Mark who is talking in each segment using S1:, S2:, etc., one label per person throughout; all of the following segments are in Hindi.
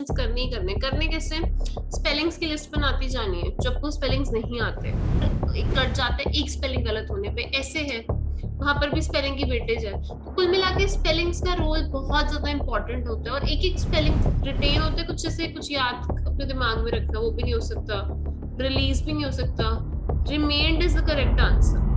S1: क्वेश्चंस करने ही करने कैसे, स्पेलिंग्स की लिस्ट बनाती जानी है। जब आपको स्पेलिंग्स नहीं आते, कट जाते एक स्पेलिंग गलत होने पे, ऐसे है वहां पर भी स्पेलिंग की वेटेज है। तो कुल मिला के स्पेलिंग्स का रोल बहुत ज्यादा इंपॉर्टेंट होता है, और एक एक स्पेलिंग रिटेन होते हैं, कुछ जैसे कुछ याद अपने दिमाग में रखना वो भी नहीं हो सकता, रिलीज भी नहीं हो सकता। Remained is the correct answer.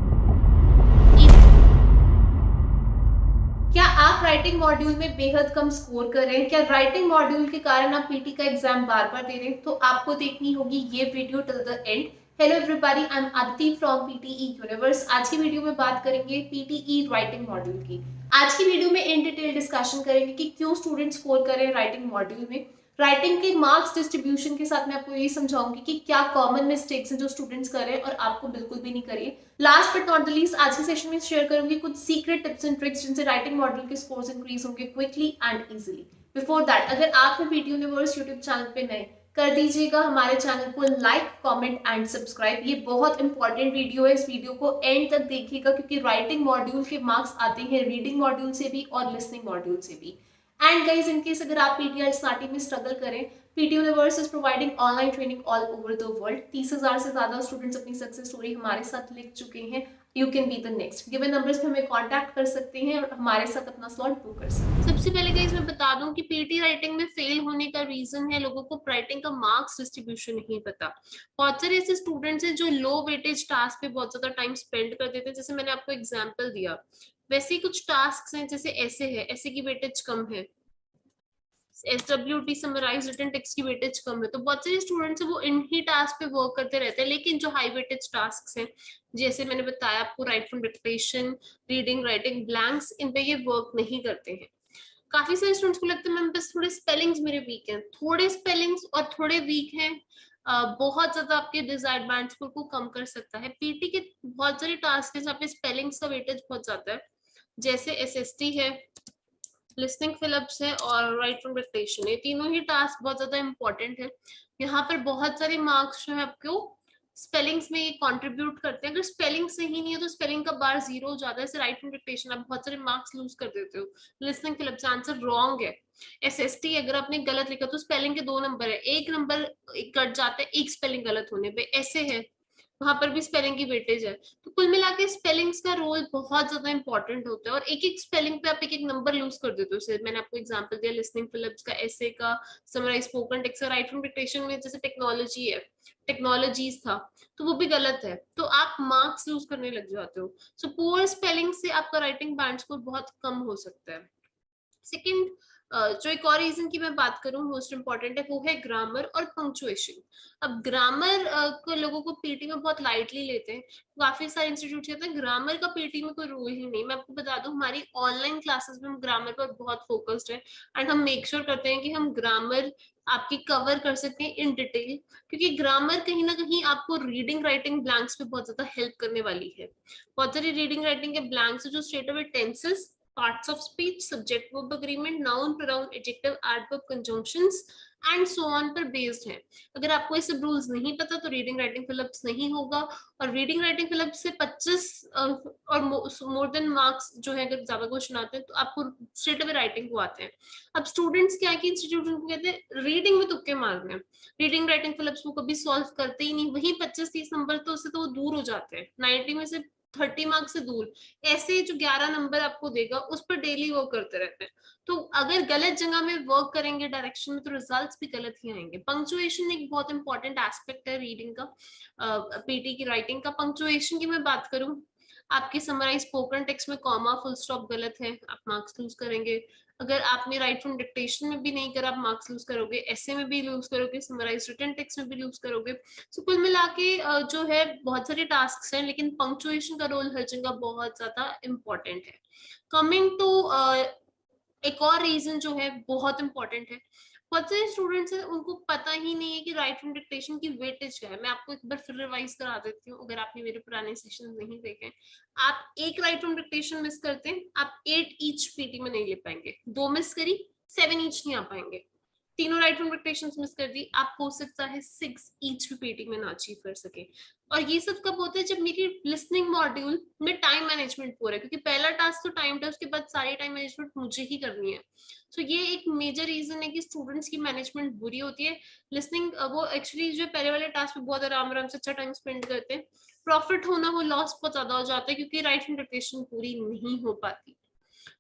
S2: क्या आप राइटिंग मॉड्यूल में बेहद कम स्कोर कर रहे हैं? क्या राइटिंग मॉड्यूल के कारण आप पीटी का एग्जाम बार बार दे रहे हैं? तो आपको देखनी होगी ये video till the end. Hello everybody, I am Aditi from PTE universe. आज की वीडियो में बात करेंगे पीटीई राइटिंग मॉड्यूल की। आज की वीडियो में इन डिटेल डिस्कशन करेंगे कि क्यों स्टूडेंट स्कोर कर रहे हैं राइटिंग मॉड्यूल में। राइटिंग के मार्क्स डिस्ट्रीब्यूशन के साथ मैं आपको ये समझाऊंगी कि क्या कॉमन मिस्टेक्स हैं जो स्टूडेंट्स कर रहे हैं और आपको बिल्कुल भी नहीं करिए। Last but not the least, आज के सेशन में शेयर करूंगी कुछ सीक्रेट टिप्स एंड ट्रिक्स जिनसे राइटिंग मॉड्यूल के स्कोर्स इंक्रीज होंगे quickly and easily. Before that, अगर आप हैं पीटी यूनिवर्स यूट्यूब चैनल पे नए, कर दीजिएगा हमारे चैनल को लाइक, कमेंट एंड सब्सक्राइब। ये बहुत इंपॉर्टेंट वीडियो है, इस वीडियो को एंड तक देखिएगा क्योंकि राइटिंग मॉड्यूल के मार्क्स आते हैं रीडिंग मॉड्यूल से भी और लिसनिंग मॉड्यूल से भी। एंड गाइज, इनकेस अगर आप पीटीएल स्टार्टिंग में स्ट्रगल करें, PT universe is providing online training all over the world. 30,000 से ज्यादा स्टूडेंट्स अपनी सक्सेस स्टोरी हमारे साथ लिख चुके हैं। You can be the next. Given numbers पे हमें कांटेक्ट कर सकते हैं और हमारे साथ अपना स्लॉट बुक कर सकते हैं।
S1: सबसे पहले गाइस मैं बता दूं कि पीटी राइटिंग में फेल होने का रीजन है लोगों को राइटिंग का मार्क्स डिस्ट्रीब्यूशन नहीं पता। बहुत सारे ऐसे स्टूडेंट्स हैं जो लो वेटेज टास्क पे बहुत ज्यादा टाइम स्पेंड कर देते हैं, जैसे मैंने आपको एग्जांपल दिया। वैसे ही कुछ टास्क हैं, जैसे ऐसे है, ऐसे की वेटेज कम है, SWT समराइज रिटन टेक्स्ट की वेटेज कम है, तो बहुत सारे स्टूडेंट्स है वो इन ही टास्क पे वर्क करते रहते हैं। लेकिन जो हाई वेटेज टास्क हैं, जैसे मैंने बताया आपको, write from dictation, reading, writing blanks, इन पे ये वर्क नहीं करते हैं। काफी सारे स्टूडेंट्स को लगता है मैम बस थोड़े स्पेलिंग्स मेरे वीक हैं, थोड़े स्पेलिंग्स और थोड़े वीक हैं बहुत ज्यादा आपके डिजायर्ड बैंड स्कोर को कम कर सकता है। पीटी के बहुत सारे टास्क है जहाँ पे स्पेलिंग्स का वेटेज बहुत ज्यादा है, जैसे SST है, लिसनिंग फिलिप्स है और राइट फ्रॉम डिक्टेशन। ये तीनों ही टास्क बहुत ज्यादा इंपॉर्टेंट है। यहाँ पर बहुत सारे मार्क्स जो है आपको स्पेलिंग्स में ये कंट्रीब्यूट करते हैं। अगर स्पेलिंग सही नहीं है तो स्पेलिंग का बार जीरो हो जाता है। जैसे राइट फ्रॉम डिक्टेशन आप बहुत सारे मार्क्स लूज कर देते हो, लिसनिंग फिलिप्स आंसर रॉन्ग है। SST अगर आपने गलत लिखा तो स्पेलिंग के 2 नंबर है, एक नंबर कट जाता है एक स्पेलिंग गलत होने पे, ऐसे है वहां पर भी स्पेलिंग की वेटेज है। तो कुल मिला के स्पेलिंग्स का रोल बहुत ज्यादा इंपॉर्टेंट होता है, और एक एक स्पेलिंग पे आप एक एक नंबर लूज कर देते हो। जैसे मैंने आपको एग्जांपल दिया लिसनिंग फिलिप्स का, ऐसे का, समराइज स्पोकन टेक्स्ट का, राइट फ्रॉम डिक्टेशन में जैसे टेक्नोलॉजी है, टेक्नोलॉजीज था, तो वो भी गलत है, तो आप मार्क्स लूज करने लग जाते हो। सो पुअर स्पेलिंग से आपका राइटिंग बैंड स्कोर बहुत कम हो सकता है। सेकंड, जो एक और रीजन की मैं बात करूं मोस्ट इंपॉर्टेंट है, वो है ग्रामर और पंक्चुएशन। अब ग्रामर को लोगों को पीटी में बहुत लाइटली लेते हैं, काफी सारे इंस्टीट्यूट कहते हैं ग्रामर का पीटी में कोई रोल ही नहीं। मैं आपको बता दूं हमारी ऑनलाइन क्लासेस में हम ग्रामर पर बहुत फोकस्ड है, एंड हम मेक श्योर करते हैं कि हम ग्रामर आपकी कवर कर सकते हैं इन डिटेल, क्योंकि ग्रामर कहीं ना कहीं आपको रीडिंग राइटिंग ब्लैंक्स पे बहुत ज्यादा हेल्प करने वाली है। बहुत सारी रीडिंग राइटिंग के ब्लैंक्स जो straight away tenses, parts of speech, subject verb agreement, noun, pronoun, adjective, adverb, conjunctions and so on पर बेस्ड है। अगर आपको ये सब रूल्स नहीं पता तो रीडिंग राइटिंग फिलिप्स नहीं होगा, और रीडिंग राइटिंग फिलिप्स से 25 और मोर देन मार्क्स जो है, अगर ज्यादा क्वेश्चन आते हैं तो आपको स्ट्रेट अवे राइटिंग को आते हैं। अब स्टूडेंट्स क्या है कि इंस्टीट्यूट को कहते हैं रीडिंग में तुक्के मारने हैं, रीडिंग राइटिंग फिलिप्स वो कभी सॉल्व करते ही नहीं, वही 25-30 नंबर तो उससे तो वो दूर हो जाते हैं, 90 में से 30 मार्क्स से दूर। ऐसे जो 11 नंबर आपको देगा उस पर डेली वर्क करते रहते हैं। तो अगर गलत जगह में वर्क करेंगे डायरेक्शन में तो रिजल्ट्स भी गलत ही आएंगे। पंक्चुएशन एक बहुत इंपॉर्टेंट एस्पेक्ट है रीडिंग का, पीटी की राइटिंग का। पंक्चुएशन की मैं बात करूं, आपके समराइज स्पोकन टेक्स्ट में कॉमा फुल स्टॉप गलत है, आप मार्क्स लूज करेंगे। अगर आपने राइट फ्रॉम डिक्टेशन में भी नहीं करा आप मार्क्स लूज करोगे, ऐसे में भी लूज करोगे, समराइज रिटन टेक्स्ट में भी लूज करोगे। सो कुल मिला के जो है बहुत सारे टास्क हैं, लेकिन पंक्चुएशन का रोल हर जगह बहुत ज्यादा इंपॉर्टेंट है। कमिंग टू एक और रीजन जो है बहुत इंपॉर्टेंट है, बहुत सारे स्टूडेंट्स हैं उनको पता ही नहीं है कि राइट फ्रॉम डिक्टेशन की वेटेज क्या है। मैं आपको एक बार फिर रिवाइज करा देती हूँ अगर आपने मेरे पुराने सेशन नहीं देखे। आप एक राइट फ्रॉम डिक्टेशन मिस करते हैं, आप 8 ईच पीटी में नहीं ले पाएंगे, 2 मिस करी 7 ईच नहीं आ पाएंगे, तीनों राइट फ्रॉम डिक्टेशन मिस कर दी, आप हो सकता है 6 ईच पीपीटी में ना अचीव कर सके। और ये सब कब होता है, जब मेरी लिसनिंग मॉड्यूल में टाइम मैनेजमेंट पूरा है, क्योंकि पहला टास्क तो टाइम था, उसके बाद सारी टाइम मैनेजमेंट मुझे ही करनी है। तो ये एक मेजर रीजन है कि स्टूडेंट्स की मैनेजमेंट बुरी होती है। लिसनिंग वो एक्चुअली जो पहले वाले टास्क में बहुत आराम आराम से अच्छा टाइम स्पेंड करते हैं, प्रॉफिट होना वो लॉस बहुत ज्यादा हो जाता है, क्योंकि राइट फ्रॉम डिक्टेशन पूरी नहीं हो पाती।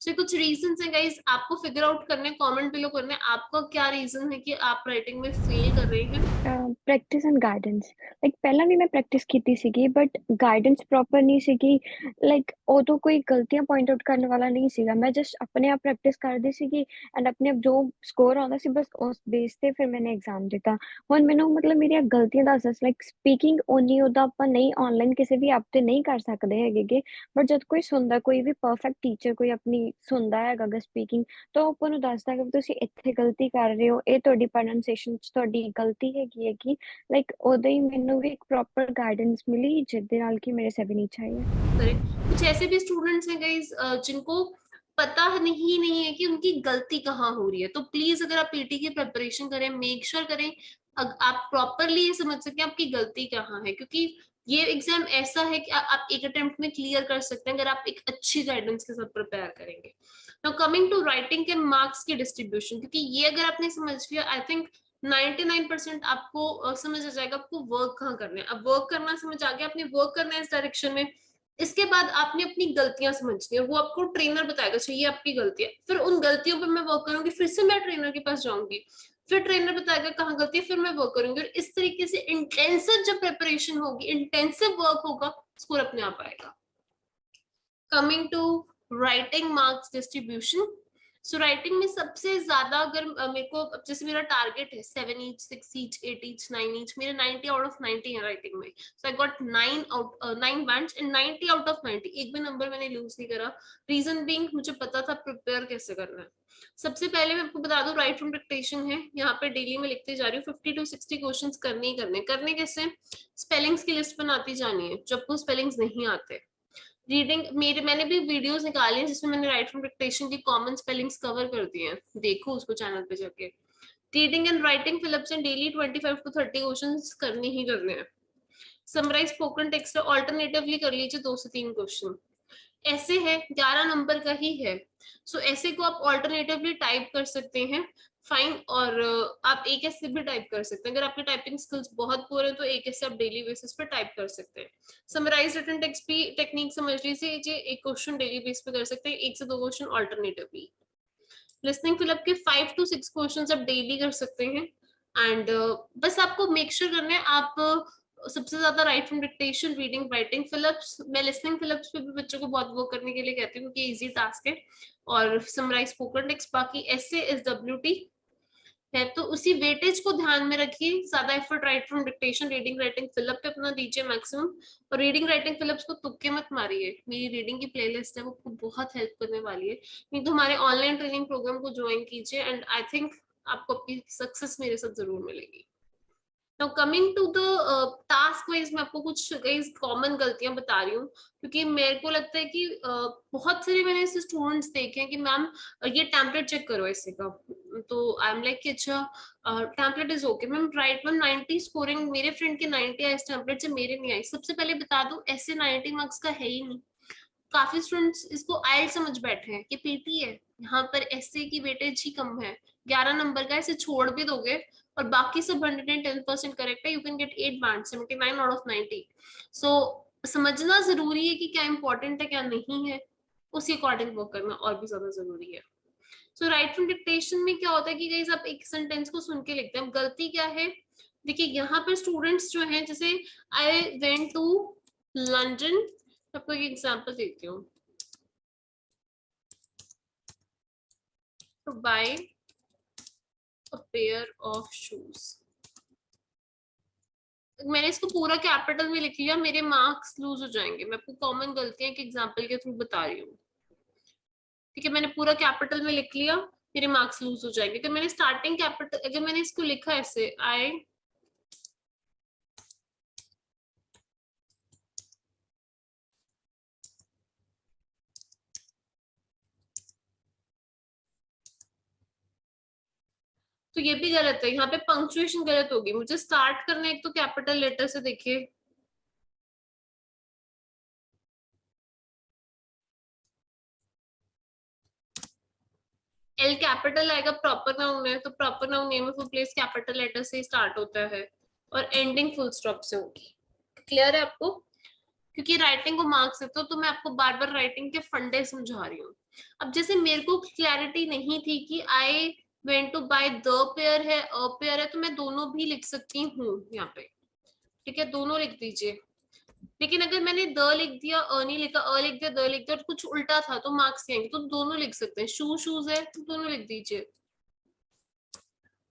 S1: तो कुछ रीजन है गाइस, आपको फिगर आउट करने, कमेंट बिलो करने, आपका क्या रीजन है कि आप राइटिंग में फेल कर रहे हैं।
S3: ਪ੍ਰੈਕਟਿਸ ਐਂਡ ਗਾਈਡੈਂਸ ਲਾਈਕ ਪਹਿਲਾਂ ਵੀ ਮੈਂ ਪ੍ਰੈਕਟਿਸ ਕੀਤੀ ਸੀਗੀ ਬਟ ਗਾਈਡੈਂਸ ਪ੍ਰੋਪਰ ਨਹੀਂ ਸੀਗੀ ਲਾਈਕ ਉਦੋਂ ਕੋਈ ਗਲਤੀਆਂ ਪੁਆਇੰਟ ਆਊਟ ਕਰਨ ਵਾਲਾ ਨਹੀਂ ਸੀਗਾ ਮੈਂ ਜਸਟ ਆਪਣੇ ਆਪ ਪ੍ਰੈਕਟਿਸ ਕਰਦੀ ਸੀਗੀ ਐਂਡ ਆਪਣੇ ਆਪ ਜੋ ਸਕੋਰ ਆਉਂਦਾ ਸੀ ਬਸ ਉਸ ਬੇਸ ਤੇ ਫਿਰ ਮੈंने ਐਗਜ਼ਾਮ ਦਿੱਤਾ ਹੁਣ ਮੈਨੂੰ ਮਤਲਬ ਮੇਰੀਆਂ ਗਲਤੀਆਂ ਦੱਸ ਲਾਈਕ ਸਪੀਕਿੰਗ ਓਨੀ ਉਹਦਾ ਆਪਾਂ ਨਹੀਂ ਆਨਲਾਈਨ ਕਿਸੇ ਵੀ ਐਪ ਤੇ ਨਹੀਂ ਕਰ ਸਕਦੇ ਹੈਗੇ ਬਟ ਜਦ ਕੋਈ ਸੁਣਦਾ ਕੋਈ ਵੀ ਪਰਫੈਕਟ ਟੀਚਰ ਕੋਈ ਆਪਣੀ ਸੁਣਦਾ ਹੈਗਾ ਗਾ ਸਪੀਕਿੰਗ ਤਾਂ ਉਹ ਆਪਾਂ ਨੂੰ ਦੱਸਦਾ ਕਿ ਤੁਸੀਂ ਇੱਥੇ ਗਲਤੀ ਕਰ ਰਹੇ ਹੋ ਇਹ ਤੁਹਾਡੀ ਪ੍ਰੋਨਾਂਸੀਏਸ਼ਨ ਚ ਤੁਹਾਡੀ ਗਲਤੀ ਹੈਗੀ ਹੈਗੀ ਲਾਈਕ ਉਦੋਂ ਹੀ ਮੈਨੂੰ ਵੀ ਇੱਕ ਪ੍ਰॉपर गाइडेंस मिली जिसਦੇ ਨਾਲ कि मेरे 7 ईच आई है।
S1: कुछ ऐसे भी स्टूडेंट्स हैं गाइस जिनको पता नहीं है कि उनकी गलती कहाँ हो रही है, तो प्लीज अगर आप पीटी की प्रिपरेशन करें, मेक श्योर करें आप प्रॉपरली ये समझ सकें आपकी गलती कहाँ है, क्योंकि ये एग्जाम ऐसा है कि आप एक अटेम्प्ट में क्लियर कर सकते हैं अगर आप एक अच्छी गाइडेंस के साथ प्रिपेयर करेंगे। नाउ कमिंग टू राइटिंग के मार्क्स की डिस्ट्रीब्यूशन, क्योंकि ये अगर आपने समझ लिया, आई थिंक 99% आपको समझ आ जाएगा आपको वर्क कहाँ करना है। अब वर्क करना समझ आ गया, आपने वर्क करना है इस डायरेक्शन में। इसके बाद आपने अपनी गलतियां समझनी है, वो आपको ट्रेनर बताएगा चाहिए आपकी गलतियां, फिर उन गलतियों पे मैं वर्क करूंगी, फिर से मैं ट्रेनर के पास जाऊंगी, फिर ट्रेनर बताएगा कहाँ गलती है, फिर मैं वर्क करूंगी, और इस तरीके से इंटेंसिव जब प्रिपरेशन होगी, इंटेंसिव वर्क होगा, स्कोर अपने आप आएगा। Coming to writing marks distribution, so writing में सबसे ज्यादा अगर मेरे को, जैसे मेरा टारगेट है 7 ईच 6 ईच 8 ईच 9 ईच, मेरे 90 आउट ऑफ 90 है राइटिंग में, so I got 9 bands and 90 out of 90, एक भी नंबर मैंने लूज नहीं करा। रीजन बीइंग मुझे पता था प्रिपेयर कैसे करना है। सबसे पहले मैं आपको बता दूं, राइट फ्रॉम डिक्टेशन है, यहाँ पे डेली में लिखते जा रही हूँ, 50 to 60 क्वेश्चंस करने ही करने कैसे, स्पेलिंग्स की लिस्ट बनाती जानी है जब आपको स्पेलिंग्स नहीं आते। रीडिंग मैंने भी वीडियोस निकाली हैं जिसमें मैंने राइट फ्रॉम डिक्टेशन की कॉमन स्पेलिंग्स कवर कर दी हैं, देखो उसको चैनल पे जाके। Reading and writing fill-ups and daily 25 to 30 questions करने ही करने हैं। समराइज स्पोकन टेक्स्ट ऑल्टरनेटिवली कर लीजिए 2 से 3 क्वेश्चन। ऐसे है 11 नंबर का ही है, सो ऐसे को आप ऑल्टरनेटिवली टाइप कर सकते हैं, फाइन। और आप एक ऐसे भी टाइप कर सकते हैं, अगर आपकी टाइपिंग स्किल्स बहुत पुअर है तो एक ऐसे आप डेली बेसिस पे टाइप कर सकते हैं। समराइज रिटन टेक्स्ट भी टेक्निक समझ लीजिए, एक क्वेश्चन डेली बेस पे कर सकते हैं, 1 से 2 क्वेश्चन ऑल्टरनेटिवली। लिसनिंग फिलअप के 5 to 6 क्वेश्चन आप डेली कर सकते हैं। एंड बस आपको मेक श्योर करना है आप सबसे ज्यादा right from dictation, reading, writing fill-ups, मैं लिसनिंग फिलअप्स पे भी बच्चों को बहुत वर्क करने के लिए कहती हूँ क्योंकि इजी टास्क है, और समराइज स्पोकन टेक्स्ट, बाकी ऐसे एस डब्ल्यू टी है, तो उसी वेटेज को ध्यान में रखिए, ज्यादा effort right from dictation, reading, writing fill up पे अपना दीजिए मैक्सिमम, और रीडिंग राइटिंग फिलअप्स को तुक्के मत मारिए, मेरी रीडिंग की प्लेलिस्ट है वो आपको बहुत हेल्प करने वाली है, नहीं तो हमारे ऑनलाइन ट्रेनिंग प्रोग्राम को ज्वाइन कीजिए एंड आई थिंक आपको आपकी सक्सेस मेरे साथ जरूर मिलेगी। Now coming to the task wise मैं आपको कुछ कॉमन गलतियां बता रही हूँ, क्योंकि मेरे को लगता है कि बहुत सारे मैंने ऐसे स्टूडेंट्स देखे हैं कि मैम ये टेम्पलेट चेक करो ऐसे का, तो आई एम लाइक कि अच्छा template is okay ma'am, right ma'am 90 scoring, मेरे फ्रेंड के 90 आए इस टेम्पलेट से, मेरे नहीं आई। सबसे पहले बता दूं ऐसे 90 मार्क्स का है ही नहीं, काफी स्टूडेंट्स इसको आयल समझ बैठे हैं कि पीटी है, यहाँ पर ऐसे की वेटेज ही कम है, 11 नंबर का ऐसे छोड़ भी दोगे और बाकी सब 110% करेक्ट है, you can get 8 band 79 out of 90। सो समझना जरूरी है कि क्या इंपॉर्टेंट है क्या नहीं है, उसी अकॉर्डिंग वर्क करना और भी ज्यादा जरूरी है। सो राइट फ्रॉम डिक्टेशन में क्या होता है कि गाइस आप एक सेंटेंस को सुन के लिखते हैं, गलती क्या है, देखिए यहाँ पर स्टूडेंट्स जो हैं, जैसे आई वेंट टू लंदन, आपको एक एग्जांपल देती हूँ, to buy a pair of shoes, मैंने इसको पूरा कैपिटल में लिख लिया, मेरे मार्क्स लूज हो जाएंगे, मैं आपको कॉमन गलतियां के एग्जांपल के थ्रू बता रही हूँ, ठीक है, मैंने पूरा कैपिटल में लिख लिया, मेरे मार्क्स लूज हो जाएंगे। अगर मैंने स्टार्टिंग कैपिटल, अगर मैंने इसको लिखा ऐसे आई तो ये भी गलत है, यहाँ पे पंक्चुएशन गलत होगी। मुझे स्टार्ट करना है एक तो कैपिटल लेटर से, देखिए एल कैपिटल आएगा, प्रॉपर नाउन है तो proper noun name of a place capital letter से स्टार्ट होता है और एंडिंग फुल स्टॉप से होगी। क्लियर है आपको? क्योंकि राइटिंग को मार्क्स देते हो तो मैं आपको बार बार राइटिंग के फंडे समझा रही हूँ। अब जैसे मेरे को क्लैरिटी नहीं थी कि I went to buy the pair है अ पेयर है, तो मैं दोनों भी लिख सकती हूँ यहाँ पे, ठीक है, दोनों लिख दीजिए। लेकिन अगर मैंने द लिख दिया अ नहीं लिखा, अ लिख दिया द लिख दिया और कुछ उल्टा था तो मार्क्स आएंगे। तो दोनों लिख सकते हैं, शू शूज है तो दोनों लिख दीजिए।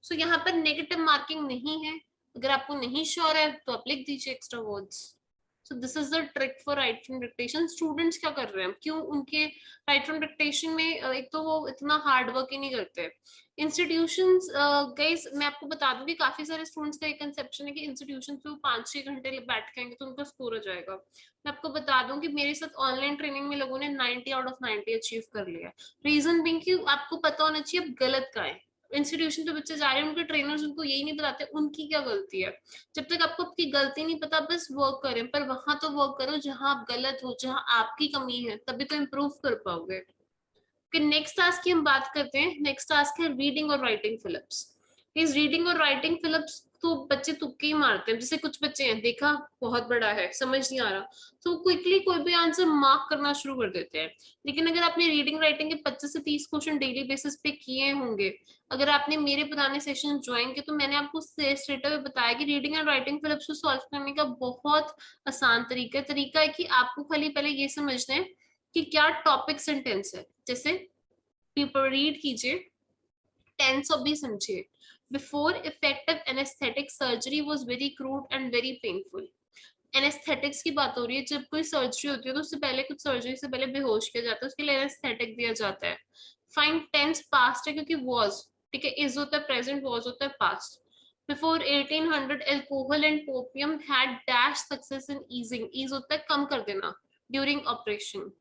S1: सो यहाँ पर नेगेटिव मार्किंग नहीं है, अगर आपको नहीं श्योर है तो आप लिख दीजिए extra words. So this is the trick for right from dictation. Students क्या कर रहे हैं, क्यों उनके राइट फ्रॉम डिक्टेशन में एक तो वो इतना हार्ड वर्क ही नहीं करते। इंस्टीट्यूशंस गाइस मैं आपको बता दूं कि काफी सारे स्टूडेंट्स का एक कंसेप्शन है कि इंस्टीट्यूशन पे वो 5-6 घंटे बैठ के आएंगे तो उनका स्कोर हो जाएगा। मैं आपको बता दूं कि मेरे साथ ऑनलाइन ट्रेनिंग में लोगों ने 90 आउट ऑफ 90 अचीव कर लिया। रीजन बीइंग कि आपको पता होना चाहिए अब गलत का है। इंस्टीट्यूशन पे बच्चे जा रहे हैं, उनके ट्रेनर्स उनको यही नहीं बताते उनकी क्या गलती है। जब तक आपको आपकी गलती नहीं पता बस वर्क करें, पर वहां तो वर्क करो जहां आप गलत हो, जहां आपकी कमी है, तभी तो इम्प्रूव कर पाओगे। फिर नेक्स्ट टास्क की हम बात करते हैं। नेक्स्ट टास्क है रीडिंग और राइटिंग फिलिप्स। इस रीडिंग और राइटिंग फिलिप्स तो बच्चे तुक्के ही मारते हैं। जैसे कुछ बच्चे हैं, देखा बहुत बड़ा है समझ नहीं आ रहा, तो क्विकली कोई भी आंसर मार्क करना शुरू कर देते हैं। लेकिन अगर आपने रीडिंग राइटिंग के 25 से 30 क्वेश्चन डेली बेसिस पे किए होंगे, अगर आपने मेरे पुराने सेशन ज्वाइन किए, तो मैंने आपको स्ट्रेट अवे बताया कि रीडिंग एंड राइटिंग फिलिप्स को सॉल्व करने का बहुत आसान तरीका है कि आपको खाली पहले ये समझना है कि क्या टॉपिक सेंटेंस है। जैसे पेपर रीड कीजिए, टेंस ऑफ भी समझिए। Before effective anaesthetic surgery was very crude and very painful. Anaesthetics की बात हो रही है, जब कोई सर्जरी होती है तो उससे पहले, कुछ सर्जरी से पहले बेहोश किया जाता है, उसके लिए एनेस्थेटिक दिया जाता है। फाइंड टेंस पास्ट है क्योंकि वॉज, ठीक है, इज होता है प्रेजेंट, वॉज होता है past. Before 1800 alcohol and opium had dash success in easing, ease होता है कम कर देना, ड्यूरिंग ऑपरेशन।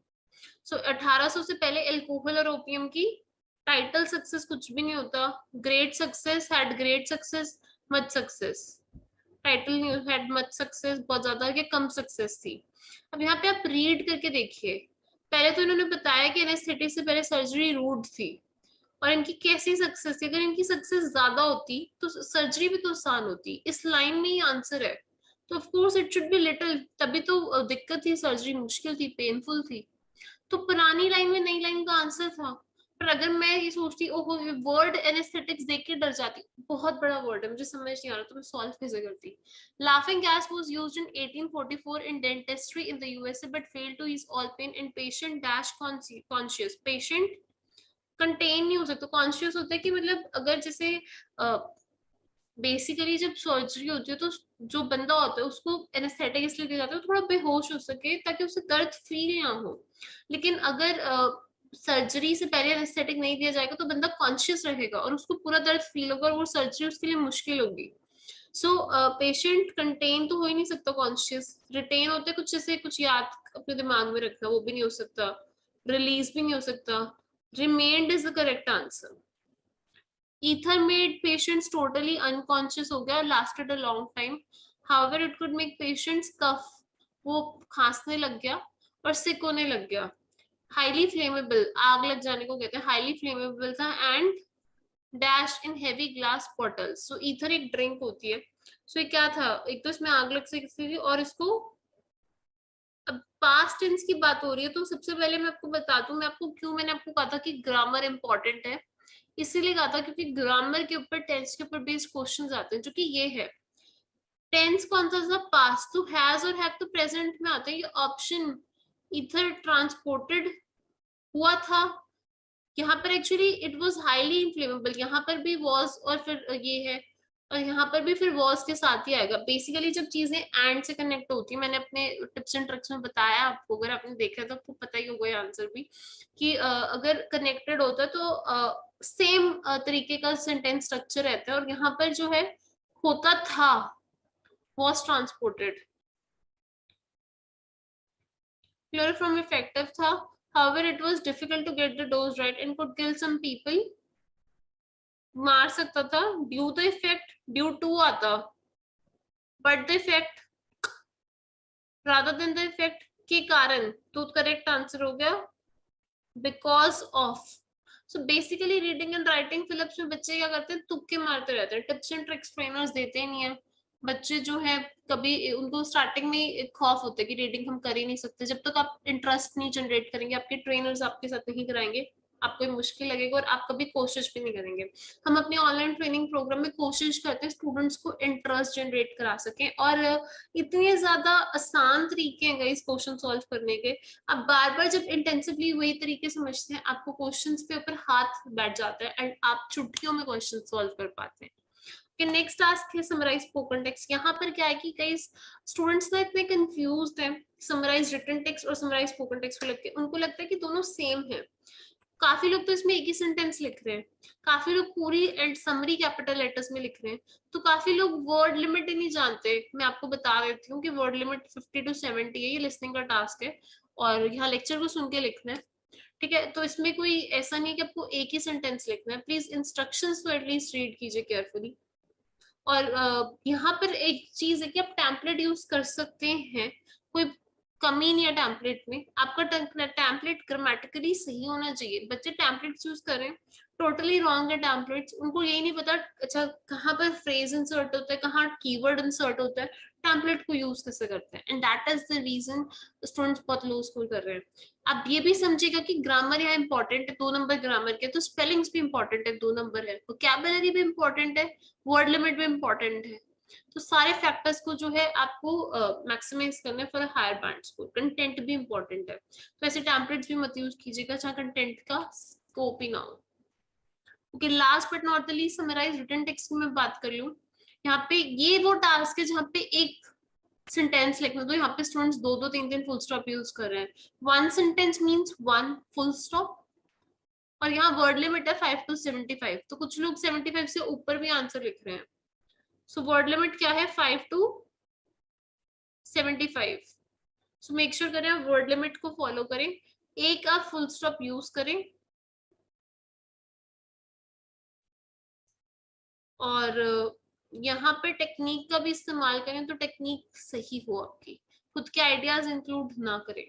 S1: सो 1800 से पहले एल्कोहल और ओपियम की टाइटल सक्सेस कुछ भी नहीं होता। Great success, had great success, much success. Title नहीं, हैड मच सक्सेस बहुत ज्यादा या कम सक्सेस थी। अब यहाँ पे आप रीड करके देखिए। पहले तो इन्होंने बताया कि एनेस्थेटिक से पहले सर्जरी रूड थी और इनकी कैसी सक्सेस थी। अगर इनकी सक्सेस ज्यादा होती तो सर्जरी भी तो आसान होती। इस लाइन में ही आंसर है, तो of course it should be little, तभी तो दिक्कत थी, सर्जरी मुश्किल थी, पेनफुल थी। तो पुरानी लाइन में नई लाइन का आंसर था। पर अगर मैं ये सोचती ओहो वर्ड एनेस्थेटिक्स देख के डर जाती, बहुत बड़ा वर्ड है मुझे समझ नहीं आ रहा, तो मैं सॉल्व कैसे करती। Laughing gas was used in 1844 in dentistry in the USA but failed to ease all pain in patient dash conscious. Patient contain नहीं हो सकता, कॉन्शियस होता है कि मतलब अगर जैसे बेसिकली जब सर्जरी होती है तो जो बंदा होता है उसको एनेस्थेटिक इसलिए दिया जाता है थोड़ा बेहोश हो सके ताकि उसे दर्द फील ना हो। लेकिन अगर सर्जरी से पहले एनेस्थेटिक नहीं दिया जाएगा तो बंदा कॉन्शियस रहेगा और उसको पूरा दर्द फील होगा और वो सर्जरी उसके लिए मुश्किल होगी। सो पेशेंट कंटेन तो हो ही नहीं सकता, कॉन्शियस रिटेन होते कुछ, जैसे कुछ याद अपने दिमाग में रखना, वो भी नहीं हो सकता। रिलीज भी नहीं हो सकता। Remained is the correct answer. Ether made patients totally unconscious हो गया और lasted a long time. However, it could make patients cough. वो खांसने लग गया और sick होने लग गया. Highly flammable, आग लग जाने को कहते हैं, highly flammable था and dash in heavy glass bottles. So ether एक drink होती है. So ये क्या था, एक तो इसमें आग लग सकती थी और इसको, अब पास्ट टेंस की बात हो रही है तो सबसे पहले मैं आपको बता दूं, मैं आपको क्यों, मैंने आपको कहा था कि ग्रामर इंपॉर्टेंट है, इसीलिए कहा था क्योंकि ग्रामर के ऊपर टेंस के ऊपर बेस्ड क्वेश्चंस आते हैं, जो कि ये है। टेंस कौन सा था, पास्ट, तो हैज और हैव तो प्रेजेंट में आते हैं। ये ऑप्शन इधर ट्रांसपोर्टेड हुआ था, यहाँ पर actually it was highly inflammable, यहाँ पर भी वॉज और फिर ये है, और यहाँ पर भी फिर वॉज के साथ ही आएगा। बेसिकली जब चीजें एंड से कनेक्ट होती है, मैंने अपने टिप्स एंड ट्रिक्स में बताया आपको, अगर आपने देखा तो आपको पता ही होगा आंसर भी, कि अगर कनेक्टेड होता है तो सेम तरीके का सेंटेंस स्ट्रक्चर रहता है। और यहाँ पर जो है होता था, वॉज ट्रांसपोर्टेड। Chloroform effective था, however it was difficult to get the dose right and could kill some people. मार सकता था, due the effect, due to आता, but the effect, rather than the effect, के कारण, तो करेक्ट आंसर हो गया because of. So basically reading and writing fill ups में बच्चे क्या करते हैं, तुक्के मारते रहते हैं, टिप्स एंड ट्रिक्स ट्रेनर्स देते ही नहीं है। बच्चे जो है कभी उनको स्टार्टिंग में एक खौफ होता है कि रीडिंग हम कर ही नहीं सकते, जब तक आप इंटरेस्ट नहीं जनरेट करेंगे, आपके ट्रेनर्स आपके साथ नहीं कराएंगे, आपको मुश्किल लगेगा और आप कभी कोशिश भी नहीं करेंगे। हम अपने ऑनलाइन ट्रेनिंग प्रोग्राम में कोशिश करते हैं स्टूडेंट्स को इंटरेस्ट जनरेट करा सकें, और इतने ज्यादा आसान तरीके हैं गाइस क्वेश्चन सॉल्व करने के। आप बार बार जब इंटेंसिवली वही तरीके समझते हैं, आपको क्वेश्चंस पे ऊपर हाथ बैठ जाता है एंड आप चुटकियों में क्वेश्चन सॉल्व कर पाते हैं। नेक्स्ट टास्क है समराइज स्पोकन टेक्स्ट। यहाँ पर क्या है कि कई स्टूडेंट्स ना इतने कंफ्यूज्ड हैं समराइज रिटन टेक्स्ट और समराइज स्पोकन टेक्स्ट को लेकर, उनको लगता है कि दोनों सेम है। काफी लोग तो इसमें एक ही सेंटेंस लिख रहे हैं, काफी लोग पूरी एंड समरी कैपिटल लेटर्स में लिख रहे हैं, तो काफी लोग वर्ड लिमिट ही नहीं जानते। मैं आपको बता देती हूँ कि वर्ड लिमिट 50 to 70 है, ये लिसनिंग का टास्क है और यहाँ लेक्चर को सुन के लिखना है, ठीक है। तो इसमें कोई ऐसा नहीं है कि आपको एक ही सेंटेंस लिखना है, प्लीज इंस्ट्रक्शंस तो एटलीस्ट रीड कीजिए केयरफुली। और यहाँ पर एक चीज है कि आप टेम्पलेट यूज कर सकते हैं, कोई कमी नहीं है टेम्पलेट में। आपका टेम्पलेट ग्रामेटिकली सही होना चाहिए। बच्चे टेम्पलेट्स यूज करें, टोटली रॉन्ग है टेम्पलेट्स, उनको यही नहीं पता अच्छा कहाँ पर फ्रेज इंसर्ट होता है, कहाँ कीवर्ड इंसर्ट होता है, टेम्पलेट को यूज कैसे करते हैं, and that is the reason students बहुत लो स्कोर कर रहे हैं। आप ये भी समझिएगा कि ग्रामर यहाँ इंपॉर्टेंट है, 2 नंबर ग्रामर के, तो स्पेलिंग्स भी इंपॉर्टेंट है, 2 नंबर है, वोकैबुलरी भी इंपॉर्टेंट है, वर्ड लिमिट भी इंपॉर्टेंट है। तो सारे फैक्टर्स को जो है आपको मैक्सिमाइज करना है for higher band score. Content भी इंपॉर्टेंट है, तो ऐसे टेम्पलेट्स भी मत यूज कीजिएगा जहाँ कंटेंट का स्कोप ही ना हो। Okay, last but not the least summarise written text की मैं बात कर लूँ। यहाँ पे ये वो टास्क है जहाँ पे एक सेंटेंस लिखना, तो यहाँ पे स्टूडेंट्स 2-2 3-3 फुल स्टॉप यूज कर रहे हैं। 1 सेंटेंस मीन्स 1 फुल स्टॉप, और यहाँ वर्ड लिमिट है 5 to 75, तो कुछ लोग 75 से ऊपर भी आंसर लिख रहे हैं। सो वर्ड लिमिट क्या है, 5 to 75। सो मेक श्योर करें वर्ड लिमिट को फॉलो करें, एक आप फुल स्टॉप यूज करें, और यहाँ पे टेक्निक का भी इस्तेमाल करें, तो टेक्निक सही हो आपकी, खुद के आइडियाज इंक्लूड ना करें।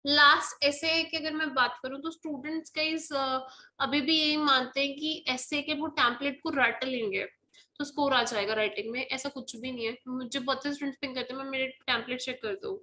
S1: लास्ट ऐसे की अगर मैं बात करूं तो स्टूडेंट्स का इस अभी भी यही मानते हैं कि ऐसे के वो टेम्पलेट को रट लेंगे तो स्कोर आ जाएगा राइटिंग में, ऐसा कुछ भी नहीं है। मुझे बहुत से स्टूडेंट्स पिंग करते हैं मैं मेरे टेम्पलेट चेक कर दूं,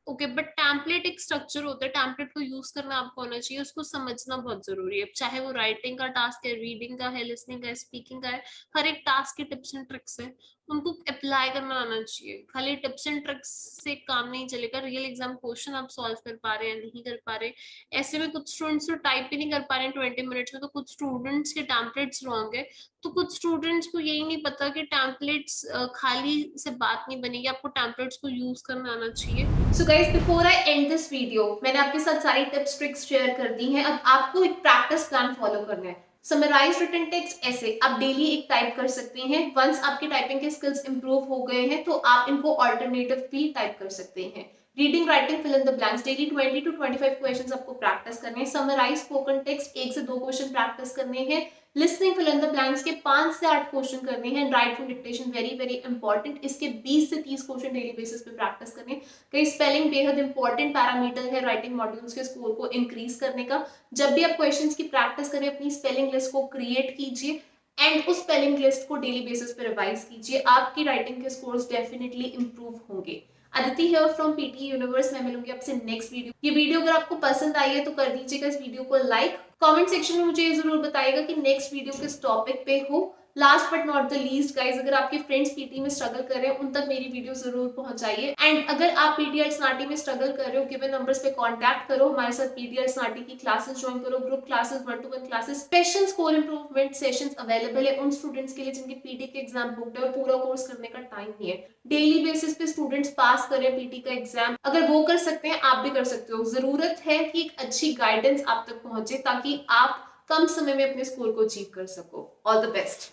S1: ओके, बट टेम्पलेट एक स्ट्रक्चर होता है, टेम्पलेट को यूज करना आपको आना चाहिए, उसको समझना बहुत जरूरी है, चाहे वो राइटिंग का टास्क है, रीडिंग का है, लिसनिंग का है, स्पीकिंग का है, हर एक टास्क के टिप्स एंड ट्रिक्स है, उनको अप्लाई करना आना चाहिए। खाली टिप्स एंड ट्रिक्स से काम नहीं चलेगा, रियल एग्जाम क्वेश्चन आप सॉल्व कर पा रहे हैं नहीं कर पा रहे, ऐसे में कुछ स्टूडेंट्स तो टाइप भी नहीं कर पा रहे हैं 20 मिनट्स में, तो कुछ स्टूडेंट्स के टेम्पलेट्स रॉन्ग है, तो कुछ स्टूडेंट्स को यही नहीं पता कि टेम्पलेट्स खाली से बात नहीं बनेगी, आपको टेम्पलेट्स को यूज करना आना चाहिए।
S2: So guys, before I and this video, मैंने आपके साथ सारी टिप्स ट्रिक्स शेयर कर दी हैं। अब आपको एक प्रैक्टिस प्लान फॉलो करना है। समराइज रिटन टेक्स्ट ऐसे आप डेली एक टाइप कर सकते हैं। वंस आपके टाइपिंग के स्किल्स इंप्रूव हो गए हैं तो आप इनको ऑल्टरनेटिव भी टाइप कर सकते हैं। Reading writing fill in the blanks, daily 20 to 25 questions आपको प्रैक्टिस करने हैं। समराइज स्पोकन टेक्स्ट 1 से 2 क्वेश्चन प्रैक्टिस करने हैं। Listening fill in the blanks के 5 से 8 क्वेश्चन करने हैं। Write from dictation very very important, इसके 20 से 30 क्वेश्चन डेली बेसिस पे प्रैक्टिस करने हैं। कई स्पेलिंग बेहद इंपॉर्टेंट पैरामीटर है राइटिंग मॉड्यूल्स के स्कोर को इंक्रीज करने का। जब भी आप क्वेश्चंस की प्रैक्टिस करें अपनी स्पेलिंग लिस्ट को क्रिएट कीजिए एंड उस स्पेलिंग लिस्ट को डेली बेसिस पे रिवाइज कीजिए, आपकी राइटिंग के स्कोर्स डेफिनेटली इंप्रूव होंगे। Aditi here from PT universe, मैं मिलूंगी आपसे नेक्स्ट वीडियो। ये वीडियो अगर आपको पसंद आई है तो कर दीजिएगा इस वीडियो को लाइक। कमेंट सेक्शन में मुझे ये जरूर बताइएगा कि नेक्स्ट वीडियो किस टॉपिक पे हो। Last but not the least guys, अगर आपके फ्रेंड्स पीटी में स्ट्रगल कर रहे हैं उन तक मेरी वीडियो जरूर पहुंचाइए। एंड अगर आप पीटीआर स्नाटी में स्ट्रगल कर रहे हो, गिवन नंबर्स पे कांटेक्ट करो, हमारे साथ पीटीआर स्नाटी की क्लासेस ज्वाइन करो, group classes, 1-to-1 classes, special score improvement sessions available है उन स्टूडेंट्स के लिए जिनके पीटी के एग्जाम बुक्ड है और पूरा कोर्स करने का टाइम नहीं है। डेली बेसिस पे स्टूडेंट्स पास करें पीटी का एग्जाम, अगर वो कर सकते हैं आप भी कर सकते हो। जरूरत है कि एक अच्छी गाइडेंस आप तक पहुंचे ताकि आप कम समय में अपने स्कोर को अचीव कर सको। All the best.